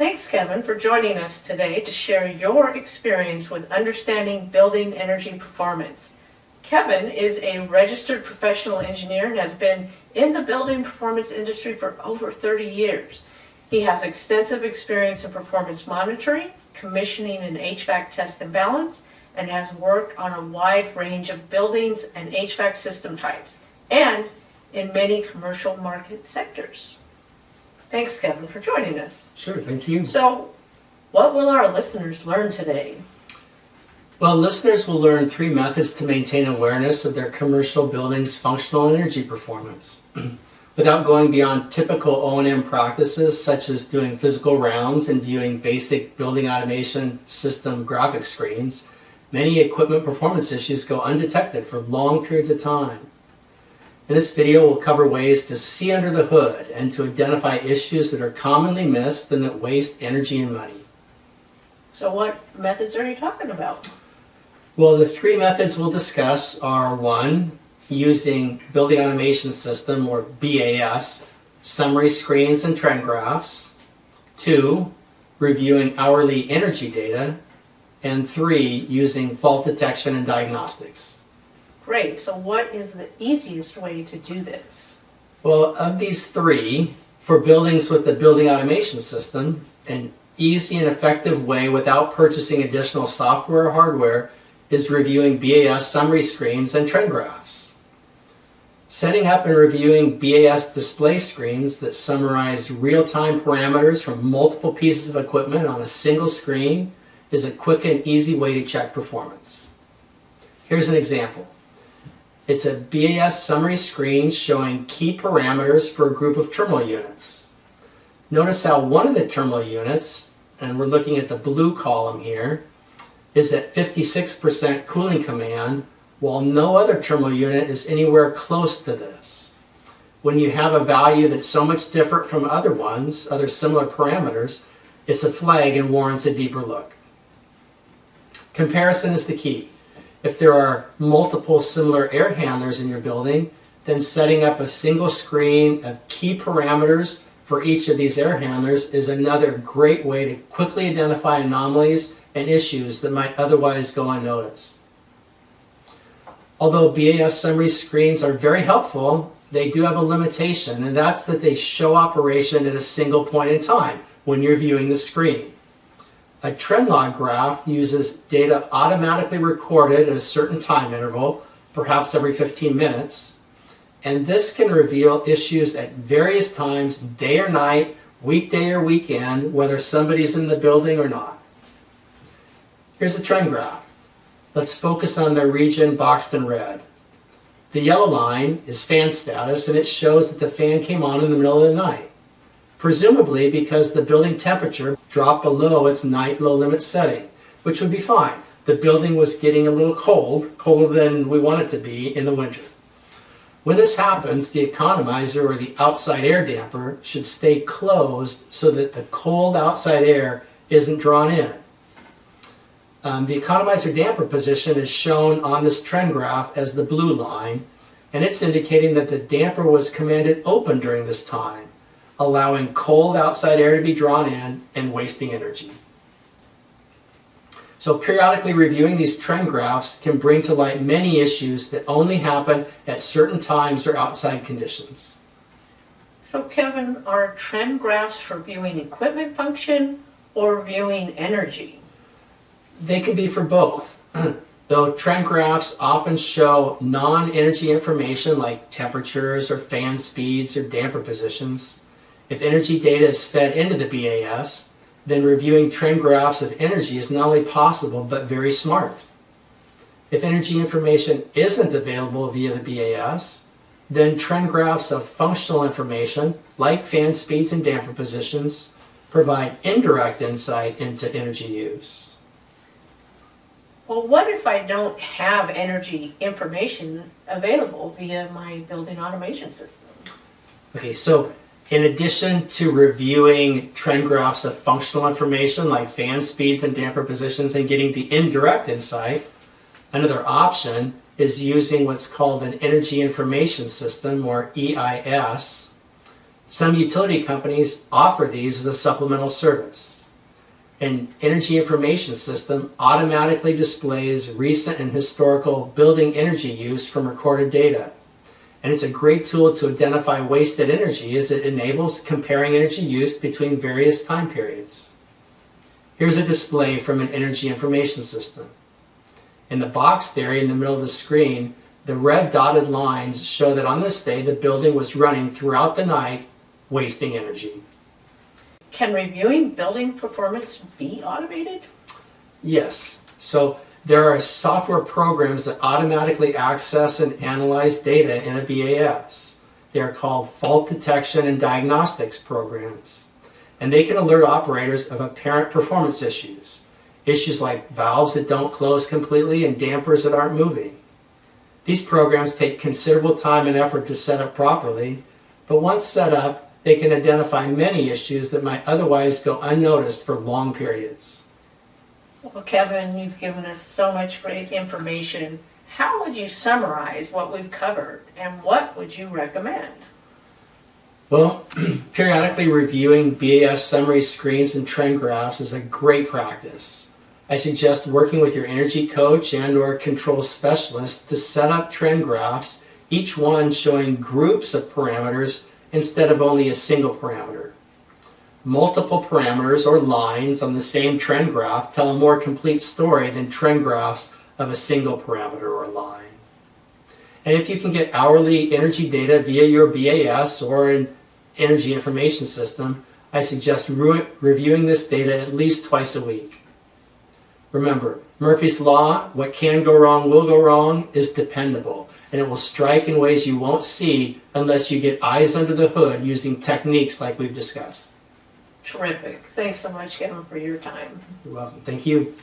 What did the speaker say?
Thanks, Kevin, for joining us today to share your experience with understanding building energy performance. Kevin is a registered professional engineer and has been in the building performance industry for over 30 years. He has extensive experience in performance monitoring, commissioning and HVAC test and balance, and has worked on a wide range of buildings and HVAC system types, and in many commercial market sectors. Thanks, Kevin, for joining us. Sure, thank you. So, what will our listeners learn today? Well, listeners will learn 3 methods to maintain awareness of their commercial building's functional energy performance. Without going beyond typical O&M practices, such as doing physical rounds and viewing basic building automation system graphic screens, many equipment performance issues go undetected for long periods of time. In this video, we'll cover ways to see under the hood and to identify issues that are commonly missed and that waste energy and money. So what methods are you talking about? Well, the 3 methods we'll discuss are 1, using Building Automation System, or BAS, summary screens and trend graphs. 2, reviewing hourly energy data. And 3, using fault detection and diagnostics. Great, so what is the easiest way to do this? Well, of these 3, for buildings with the Building Automation System, an easy and effective way without purchasing additional software or hardware is reviewing BAS summary screens and trend graphs. Setting up and reviewing BAS display screens that summarize real-time parameters from multiple pieces of equipment on a single screen is a quick and easy way to check performance. Here's an example. It's a BAS summary screen showing key parameters for a group of terminal units. Notice how one of the terminal units, and we're looking at the blue column here, is at 56% cooling command, while no other terminal unit is anywhere close to this. When you have a value that's so much different from other ones, other similar parameters, it's a flag and warrants a deeper look. Comparison is the key. If there are multiple similar air handlers in your building, then setting up a single screen of key parameters for each of these air handlers is another great way to quickly identify anomalies and issues that might otherwise go unnoticed. Although BAS summary screens are very helpful, they do have a limitation, and that's that they show operation at a single point in time when you're viewing the screen. A trend log graph uses data automatically recorded at a certain time interval, perhaps every 15 minutes, and this can reveal issues at various times, day or night, weekday or weekend, whether somebody's in the building or not. Here's a trend graph. Let's focus on the region boxed in red. The yellow line is fan status, and it shows that the fan came on in the middle of the night, presumably because the building temperature dropped below its night low limit setting, which would be fine. The building was getting a little cold, colder than we want it to be in the winter. When this happens, the economizer or the outside air damper should stay closed so that the cold outside air isn't drawn in. The economizer damper position is shown on this trend graph as the blue line, and it's indicating that the damper was commanded open during this time, allowing cold outside air to be drawn in and wasting energy. So periodically reviewing these trend graphs can bring to light many issues that only happen at certain times or outside conditions. So Kevin, are trend graphs for viewing equipment function or viewing energy? They can be for both, though trend graphs often show non-energy information like temperatures or fan speeds or damper positions. If energy data is fed into the BAS, then reviewing trend graphs of energy is not only possible, but very smart. If energy information isn't available via the BAS, then trend graphs of functional information, like fan speeds and damper positions, provide indirect insight into energy use. Well, what if I don't have energy information available via my building automation system? Okay, so in addition to reviewing trend graphs of functional information like fan speeds and damper positions and getting the indirect insight, another option is using what's called an Energy Information System, or EIS. Some utility companies offer these as a supplemental service. An energy information system automatically displays recent and historical building energy use from recorded data. And it's a great tool to identify wasted energy as it enables comparing energy use between various time periods. Here's a display from an energy information system. In the boxed area in the middle of the screen, the red dotted lines show that on this day the building was running throughout the night, wasting energy. Can reviewing building performance be automated? Yes. So there are software programs that automatically access and analyze data in a BAS. They are called fault detection and diagnostics programs. And they can alert operators of apparent performance issues. Issues like valves that don't close completely and dampers that aren't moving. These programs take considerable time and effort to set up properly, but once set up, they can identify many issues that might otherwise go unnoticed for long periods. Well, Kevin, you've given us so much great information. How would you summarize what we've covered, and what would you recommend? Well, periodically reviewing BAS summary screens and trend graphs is a great practice. I suggest working with your energy coach and/or control specialist to set up trend graphs, each one showing groups of parameters instead of only a single parameter. Multiple parameters or lines on the same trend graph tell a more complete story than trend graphs of a single parameter or line. And if you can get hourly energy data via your BAS or an energy information system, I suggest reviewing this data at least twice a week. Remember, Murphy's Law, what can go wrong will go wrong, is dependable, and it will strike in ways you won't see unless you get eyes under the hood using techniques like we've discussed. Terrific. Thanks so much, Kevin, for your time. You're welcome. Thank you.